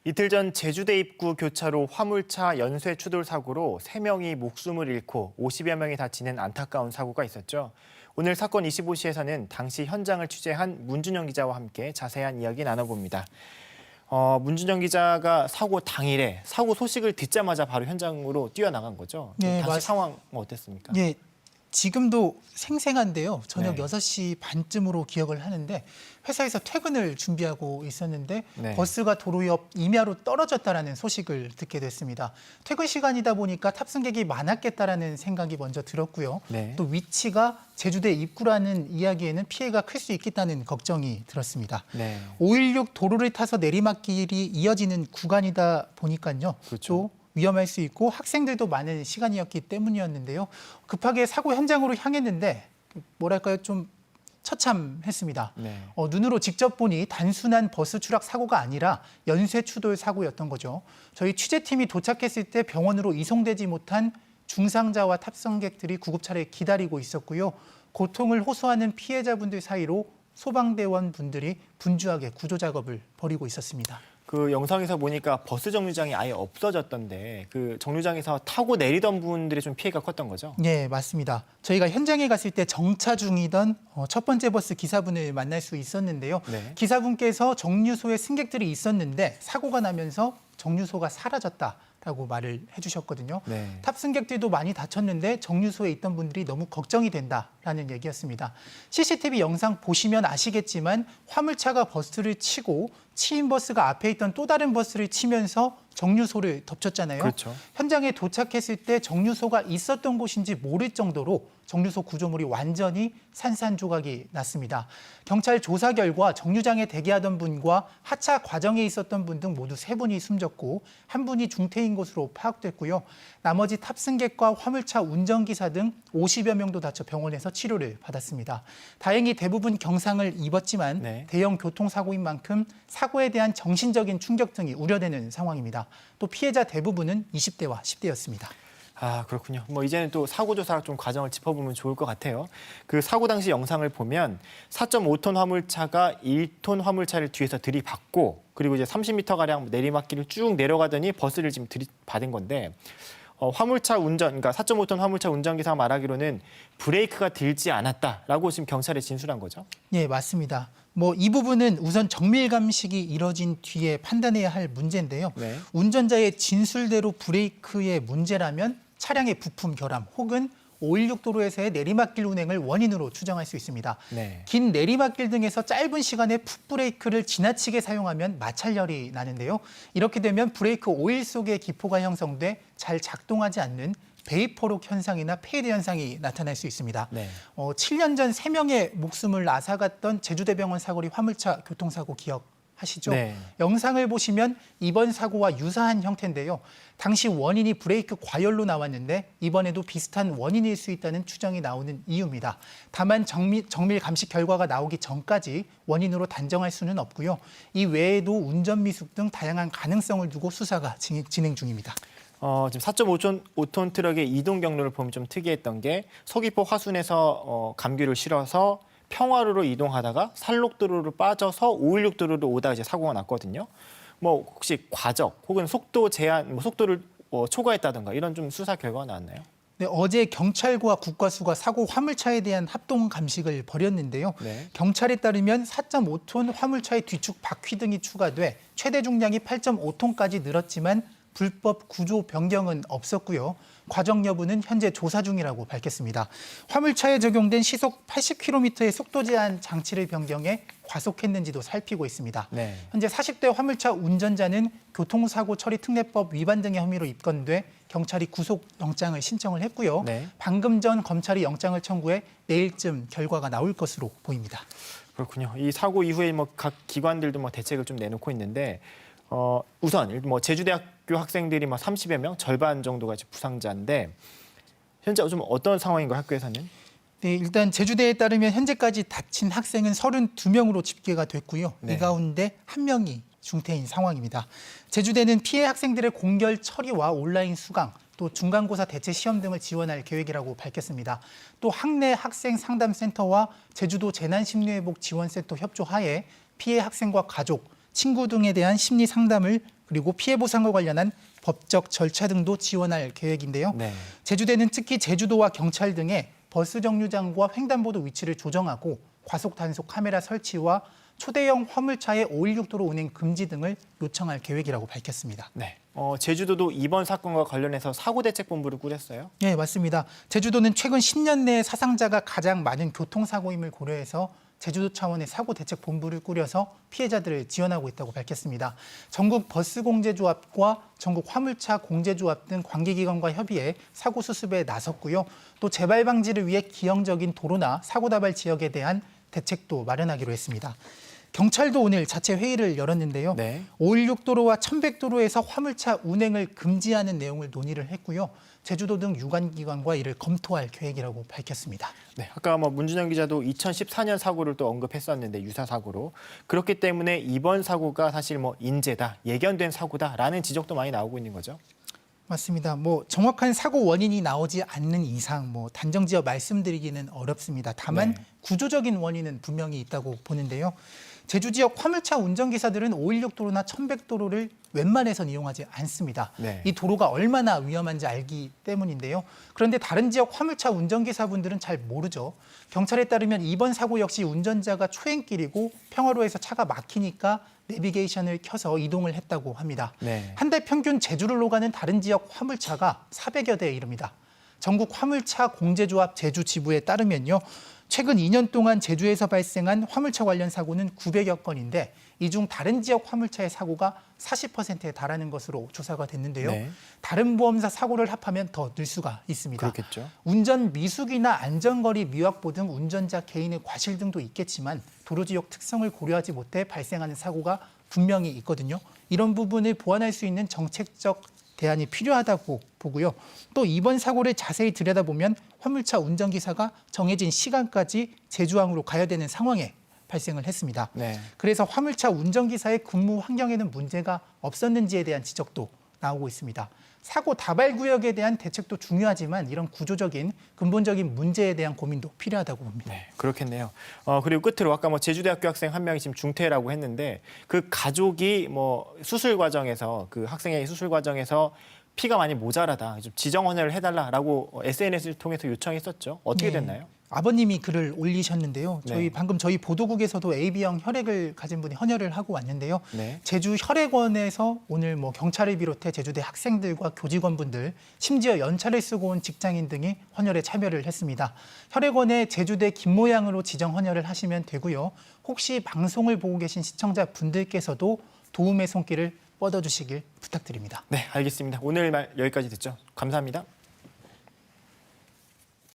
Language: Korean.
이틀 전 제주대 입구 교차로 화물차 연쇄 추돌 사고로 3명이 목숨을 잃고 50여 명이 다치는 안타까운 사고가 있었죠. 오늘 사건 25시에서는 당시 현장을 취재한 문준영 기자와 함께 자세한 이야기 나눠봅니다. 문준영 기자가 사고 당일에 사고 소식을 듣자마자 바로 현장으로 뛰어나간 거죠. 네, 당시 상황 어땠습니까? 네, 지금도 생생한데요. 저녁 네. 6시 반쯤으로 기억을 하는데 회사에서 퇴근을 준비하고 있었는데 네. 버스가 도로 옆 임야로 떨어졌다라는 소식을 듣게 됐습니다. 퇴근 시간이다 보니까 탑승객이 많았겠다라는 생각이 먼저 들었고요. 네. 또 위치가 제주대 입구라는 이야기에는 피해가 클 수 있겠다는 걱정이 들었습니다. 네. 516 도로를 타서 내리막길이 이어지는 구간이다 보니까요. 그렇죠. 또 위험할 수 있고 학생들도 많은 시간이었기 때문이었는데요. 급하게 사고 현장으로 향했는데 뭐랄까요, 좀 처참했습니다. 네. 눈으로 직접 보니 단순한 버스 추락 사고가 아니라 연쇄 추돌 사고였던 거죠. 저희 취재팀이 도착했을 때 병원으로 이송되지 못한 중상자와 탑승객들이 구급차를 기다리고 있었고요. 고통을 호소하는 피해자분들 사이로 소방대원 분들이 분주하게 구조 작업을 벌이고 있었습니다. 그 영상에서 보니까 버스 정류장이 아예 없어졌던데 그 정류장에서 타고 내리던 분들이 좀 피해가 컸던 거죠? 네, 맞습니다. 저희가 현장에 갔을 때 정차 중이던 첫 번째 버스 기사분을 만날 수 있었는데요. 네. 기사분께서 정류소에 승객들이 있었는데 사고가 나면서 정류소가 사라졌다라고 말을 해주셨거든요. 네. 탑승객들도 많이 다쳤는데 정류소에 있던 분들이 너무 걱정이 된다라는 얘기였습니다. CCTV 영상 보시면 아시겠지만 화물차가 버스를 치고 치인 버스가 앞에 있던 또 다른 버스를 치면서 정류소를 덮쳤잖아요. 그렇죠. 현장에 도착했을 때 정류소가 있었던 곳인지 모를 정도로 정류소 구조물이 완전히 산산조각이 났습니다. 경찰 조사 결과 정류장에 대기하던 분과 하차 과정에 있었던 분 등 모두 3분이 숨졌고 1분이 중태인 것으로 파악됐고요. 나머지 탑승객과 화물차 운전기사 등 50여 명도 다쳐 병원에서 치료를 받았습니다. 다행히 대부분 경상을 입었지만 네. 대형 교통사고인 만큼 사고에 대한 정신적인 충격 등이 우려되는 상황입니다. 또 피해자 대부분은 20대와 10대였습니다. 아, 그렇군요. 이제는 또 사고 조사 좀 과정을 짚어보면 좋을 것 같아요. 그 사고 당시 영상을 보면 4.5톤 화물차가 1톤 화물차를 뒤에서 들이받고 그리고 이제 30m가량 내리막길을 쭉 내려가더니 버스를 지금 들이받은 건데 화물차 그러니까 4.5톤 화물차 운전기사가 말하기로는 브레이크가 들지 않았다라고 지금 경찰에 진술한 거죠? 예, 맞습니다. 이 부분은 우선 정밀 감식이 이뤄진 뒤에 판단해야 할 문제인데요. 네. 운전자의 진술대로 브레이크의 문제라면 차량의 부품 결함 혹은 516 도로에서의 내리막길 운행을 원인으로 추정할 수 있습니다. 네. 긴 내리막길 등에서 짧은 시간에 풋브레이크를 지나치게 사용하면 마찰열이 나는데요. 이렇게 되면 브레이크 오일 속에 기포가 형성돼 잘 작동하지 않는 베이퍼록 현상이나 페이드 현상이 나타날 수 있습니다. 네. 7년 전 3명의 목숨을 앗아갔던 제주대병원 사거리 화물차 교통사고 기억하시죠? 네. 영상을 보시면 이번 사고와 유사한 형태인데요. 당시 원인이 브레이크 과열로 나왔는데 이번에도 비슷한 원인일 수 있다는 추정이 나오는 이유입니다. 다만 정밀 감식 결과가 나오기 전까지 원인으로 단정할 수는 없고요. 이 외에도 운전 미숙 등 다양한 가능성을 두고 수사가 진행 중입니다. 지금 4.5톤 트럭의 이동 경로를 보면 좀 특이했던 게 서귀포 화순에서 감귤을 실어서 평화로로 이동하다가 산록도로로 빠져서 516 도로로 오다가 이제 사고가 났거든요. 혹시 과적 혹은 속도 제한, 속도를 초과했다든가 이런 좀 수사 결과가 나왔나요? 네, 어제 경찰과 국과수가 사고 화물차에 대한 합동 감식을 벌였는데요. 네. 경찰에 따르면 4.5톤 화물차의 뒤축 바퀴 등이 추가돼 최대 중량이 8.5톤까지 늘었지만 불법 구조 변경은 없었고요. 과정 여부는 현재 조사 중이라고 밝혔습니다. 화물차에 적용된 시속 80km의 속도 제한 장치를 변경해 과속했는지도 살피고 있습니다. 네. 현재 40대 화물차 운전자는 교통사고 처리 특례법 위반 등의 혐의로 입건돼 경찰이 구속영장을 신청을 했고요. 네. 방금 전 검찰이 영장을 청구해 내일쯤 결과가 나올 것으로 보입니다. 그렇군요. 이 사고 이후에 각 기관들도 대책을 좀 내놓고 있는데 우선 제주대학교 학생들이 30여 명, 절반 정도가 부상자인데 현재 좀 어떤 상황인가요, 학교에서는? 네, 일단 제주대에 따르면 현재까지 다친 학생은 32명으로 집계가 됐고요. 네. 이 가운데 1명이 중태인 상황입니다. 제주대는 피해 학생들의 공결 처리와 온라인 수강, 또 중간고사 대체 시험 등을 지원할 계획이라고 밝혔습니다. 또 학내 학생 상담센터와 제주도 재난심리회복 지원센터 협조하에 피해 학생과 가족, 친구 등에 대한 심리 상담을 그리고 피해 보상과 관련한 법적 절차 등도 지원할 계획인데요. 네. 제주대는 특히 제주도와 경찰 등의 버스 정류장과 횡단보도 위치를 조정하고 과속 단속 카메라 설치와 초대형 화물차의 516도로 운행 금지 등을 요청할 계획이라고 밝혔습니다. 네. 제주도도 이번 사건과 관련해서 사고대책본부를 꾸렸어요. 네, 맞습니다. 제주도는 최근 10년 내 사상자가 가장 많은 교통사고임을 고려해서 제주도 차원의 사고대책본부를 꾸려서 피해자들을 지원하고 있다고 밝혔습니다. 전국 버스공제조합과 전국 화물차 공제조합 등 관계기관과 협의해 사고 수습에 나섰고요. 또 재발 방지를 위해 기형적인 도로나 사고 다발 지역에 대한 대책도 마련하기로 했습니다. 경찰도 오늘 자체 회의를 열었는데요. 네. 516도로와 1100도로에서 화물차 운행을 금지하는 내용을 논의를 했고요. 제주도 등 유관기관과 이를 검토할 계획이라고 밝혔습니다. 네, 아까 문준영 기자도 2014년 사고를 또 언급했었는데 유사 사고로 그렇기 때문에 이번 사고가 사실 인재다, 예견된 사고다라는 지적도 많이 나오고 있는 거죠. 맞습니다. 정확한 사고 원인이 나오지 않는 이상 단정지어 말씀드리기는 어렵습니다. 다만 네. 구조적인 원인은 분명히 있다고 보는데요. 제주 지역 화물차 운전기사들은 516도로나 1100도로를 웬만해선 이용하지 않습니다. 네. 이 도로가 얼마나 위험한지 알기 때문인데요. 그런데 다른 지역 화물차 운전기사분들은 잘 모르죠. 경찰에 따르면 이번 사고 역시 운전자가 초행길이고 평화로에서 차가 막히니까 내비게이션을 켜서 이동을 했다고 합니다. 네. 한 달 평균 제주를 오가는 다른 지역 화물차가 400여 대에 이릅니다. 전국 화물차 공제조합 제주 지부에 따르면요. 최근 2년 동안 제주에서 발생한 화물차 관련 사고는 900여 건인데 이 중 다른 지역 화물차의 사고가 40%에 달하는 것으로 조사가 됐는데요. 네. 다른 보험사 사고를 합하면 더 늘 수가 있습니다. 그렇겠죠. 운전 미숙이나 안전거리 미확보 등 운전자 개인의 과실 등도 있겠지만 도로 지역 특성을 고려하지 못해 발생하는 사고가 분명히 있거든요. 이런 부분을 보완할 수 있는 정책적 대안이 필요하다고 보고요. 또 이번 사고를 자세히 들여다보면 화물차 운전기사가 정해진 시간까지 제주항으로 가야 되는 상황에 발생을 했습니다. 네. 그래서 화물차 운전기사의 근무 환경에는 문제가 없었는지에 대한 지적도 나오고 있습니다. 사고 다발 구역에 대한 대책도 중요하지만 이런 구조적인 근본적인 문제에 대한 고민도 필요하다고 봅니다. 네, 그렇겠네요. 그리고 끝으로 아까 제주대학교 학생 한 명이 지금 중퇴라고 했는데 그 가족이 수술 과정에서 그 학생의 수술 과정에서 피가 많이 모자라다, 좀 지정 헌혈을 해달라라고 SNS를 통해서 요청했었죠. 어떻게 네. 됐나요? 아버님이 글을 올리셨는데요. 네. 방금 저희 보도국에서도 AB형 혈액을 가진 분이 헌혈을 하고 왔는데요. 네. 제주 혈액원에서 오늘 경찰을 비롯해 제주대 학생들과 교직원분들, 심지어 연차를 쓰고 온 직장인 등이 헌혈에 참여를 했습니다. 혈액원에 제주대 김모양으로 지정 헌혈을 하시면 되고요. 혹시 방송을 보고 계신 시청자분들께서도 도움의 손길을 뻗어주시길 부탁드립니다. 네, 알겠습니다. 오늘 말 여기까지 듣죠. 감사합니다.